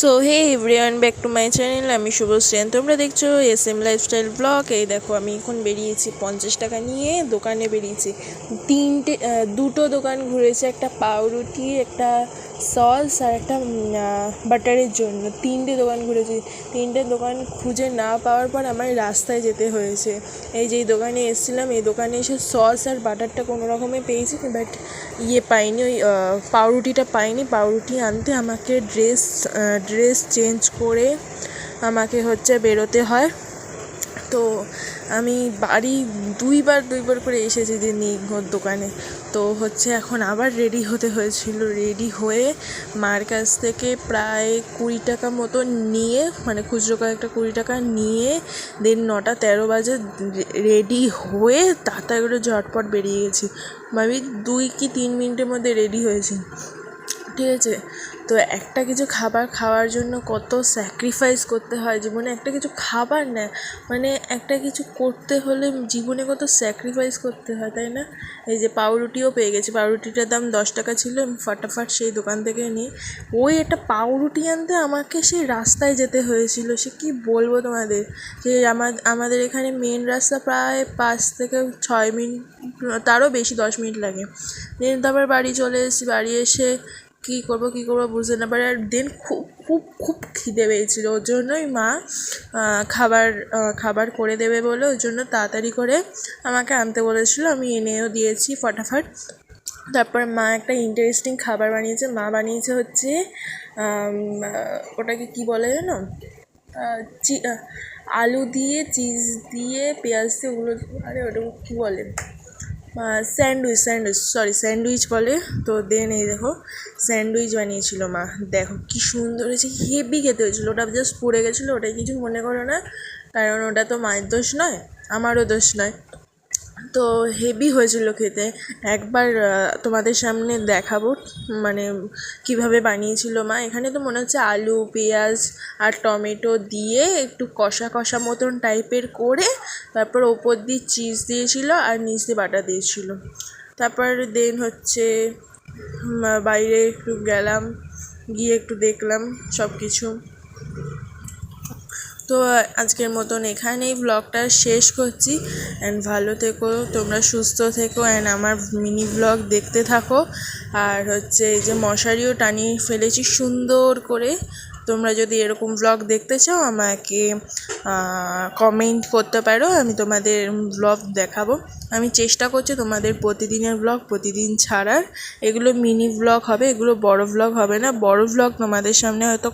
So hey everyone, back to my channel. আমি শুভশ্রী, তোমরা দেখছো SM লাইফস্টাইল ব্লগ। এই দেখো, আমি এখন বেরিয়েছি 50 টাকা নিয়ে দোকানে বেরিয়েছি। দুটো দোকান ঘুরেছে, একটা পাউরুটি, একটা সস আর একটা বাটারের জন্য। 3টে দোকান ঘুরেছি। 3টে দোকান খুঁজে না পাওয়ার পর আমার রাস্তায় যেতে হয়েছে। এই যেই দোকানে এসেছিলাম, এই দোকানে এসে সস আর বাটারটা কোনো রকমে পেয়েছি, বাট পাইনি, ওই পাউরুটিটা পাইনি। পাউরুটি আনতে আমাকে ড্রেস চেঞ্জ করে আমাকে বেরোতে হয়। তো আমি বাড়ি দুইবার করে এসেছি ওর দোকানে। তো এখন আবার রেডি হতে হয়েছিল। রেডি হয়ে মার কাছ থেকে প্রায় 20 টাকা মতো নিয়ে, মানে খুচরো কয়েকটা 20 টাকা নিয়ে, দেন 9:13 বাজে রেডি হয়ে তাড়াতাড়ি করে ঝটপট বেরিয়ে গেছি। আমি 2 কি 3 মিনিটের মধ্যে রেডি হয়েছি, ঠিক আছে। তো একটা কিছু খাবার খাওয়ার জন্য কত স্যাক্রিফাইস করতে হয় জীবনে। একটা কিছু খাবার না, মানে একটা কিছু করতে হলে জীবনে কত স্যাক্রিফাইস করতে হয়, তাই না? এই যে পাউরুটিও পেয়ে গেছি। পাউরুটিটার দাম 10 টাকা ছিল। আমি ফাটাফাট সেই দোকান থেকে নিই। একটা পাউরুটি আনতে আমাকে সেই রাস্তায় যেতে হয়েছিল। সে কি বলবো তোমাদের, যে আমাদের এখানে মেন রাস্তা প্রায় 5 থেকে 6 মিনিট, তারও বেশি, 10 মিনিট লাগে। দেন তারপর বাড়ি চলে এসেছি। বাড়ি এসে কী করবো বুঝতে না পারি। আর দেন খুব খুব খুব খিদে পেয়েছিলো। ওর জন্যই মা খাবার করে দেবে বলে ওই জন্য তাড়াতাড়ি করে আমাকে আনতে বলেছিলো। আমি এনেও দিয়েছি ফটাফট। তারপর মা একটা ইন্টারেস্টিং খাবার বানিয়েছে। মা বানিয়েছে ওটাকে কি বলে জানো? আলু দিয়ে, চিজ দিয়ে, পেঁয়াজ দিয়ে, ওগুলো, আরে ওটা কী বলে, স্যান্ডউইচ বলে। তো দেন এই দেখো, স্যান্ডউইচ বানিয়েছিল মা। দেখো কি সুন্দর হয়েছে, হেভি খেতে হয়েছিলো। ওটা জাস্ট পড়ে গেছিলো, ওটাই কিছু মনে করো না, কারণ ওটা তো মায়ের দোষ নয়, আমারও দোষ নয়। তো হেভি হয়েছিল খেতে। একবার তোমাদের সামনে দেখাবো, মানে কিভাবে বানিয়েছিল মা। এখানে তো মনে হচ্ছে আলু, পেঁয়াজ আর টমেটো দিয়ে একটু কষা কষা মতন টাইপের করে, তারপর ওপর দিয়ে চিজ দিয়েছিল আর নিচ দিয়ে বাটার দিয়েছিল। তারপর দেন বাইরে একটু গেলাম, গিয়ে একটু দেখলাম সব কিছু। তো আজকের মতন এখানেই ব্লগটা শেষ করছি। অ্যান্ড ভালো থেকো, তোমরা সুস্থ থেকো, অ্যান্ড আমার মিনি ব্লগ দেখতে থাকো। আর এই যে মশারিও টানিয়ে ফেলেছি সুন্দর করে। তোমরা যদি এরকম ব্লগ দেখতে চাও আমাকে কমেন্ট করতে পারো, আমি তোমাদের ব্লগ দেখাবো। আমি চেষ্টা করছি তোমাদের প্রতিদিনের ব্লগ প্রতিদিন ছাড়ার। এগুলো মিনি ব্লগ হবে, এগুলো বড় ব্লগ হবে না। বড় ব্লগ তোমাদের সামনে হয়তো